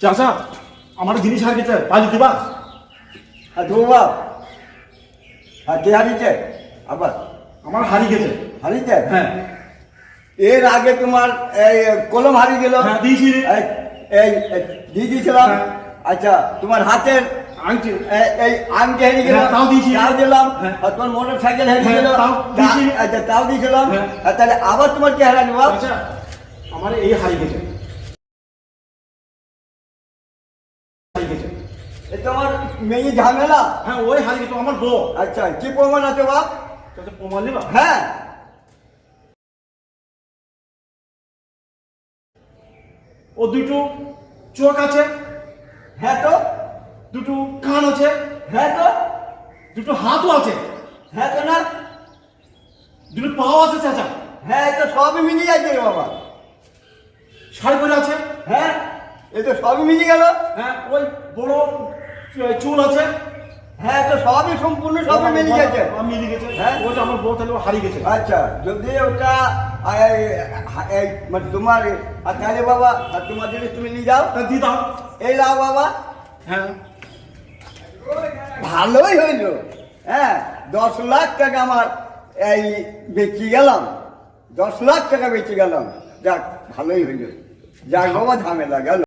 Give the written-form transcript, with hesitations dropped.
চাচা আমার জিনিস হারিয়ে গেছে, পাঁচ দিবা। আর ধো বাপ, আর কে হারিয়েছে? আবার আমার হারিয়ে গেছে। হারিয়েছে? হ্যাঁ এর আগে তোমার এই কলম হারিয়ে গেল। হ্যাঁ দিয়েছি রে। এই দিয়ে দিয়েছিলাম। হ্যাঁ। আচ্ছা, তোমার হাতের আংটি এই আংটি হারিয়ে গেল। হ্যাঁ, তাও দিয়েছি। তাও দিলাম। হ্যাঁ। আর তোমার মোটর সাইকেল হারিয়ে হ্যাঁ, গেল। তাও দিয়েছি। আচ্ছা, তাও দিয়েছিলাম। হ্যাঁ। আর তাহলে আবার তোমার কি হারালো বাপ? আচ্ছা আমার এই হারিয়ে গেছে। হারিয়ে গেছে। এ তোমার মেয়ে ঝামেলা। হ্যাঁ ওই হারিয়ে গেছে আমার বউ। আচ্ছা, কি প্রমাণ আছে বাপ? চাচা প্রমাণ নিবা? হ্যাঁ, ও দুটো চোখ আছে, হ্যাঁ তো, দুটো কান আছে, হ্যাঁ তো, দুটো হাতও আছে, হ্যাঁ তো না, দুটো পাও আছে চাচা, হ্যাঁ, এ তো সবই মিলে যাচ্ছে রে বাবা। শাড়ি পরে আছে। হ্যাঁ, এ তো সবই মিলে গেল। হ্যাঁ ওই বড় চুল আছে। হ্যাঁ, তো সবই সম্পূর্ণ সবই মিলে যাচ্ছে। মিলে গেছে। হ্যাঁ। ওইটা আমার বউ তাহলে ও হারিয়ে গেছে। আচ্ছা, যদি ওটা মানে তোমার আর তাহলে বাবা, আর তোমার জিনিস তুমি নিয়ে যাও। তা দিয়ে দাও। এই লাও বাবা। হ্যাঁ ভালোই হইল। হ্যাঁ, 10 লাখ টাকা আমার এই বেঁচে গেলাম। 10 লাখ টাকা বেঁচে গেলাম। যাক, ভালোই হইল। যাক বাবা, ঝামেলা গেল।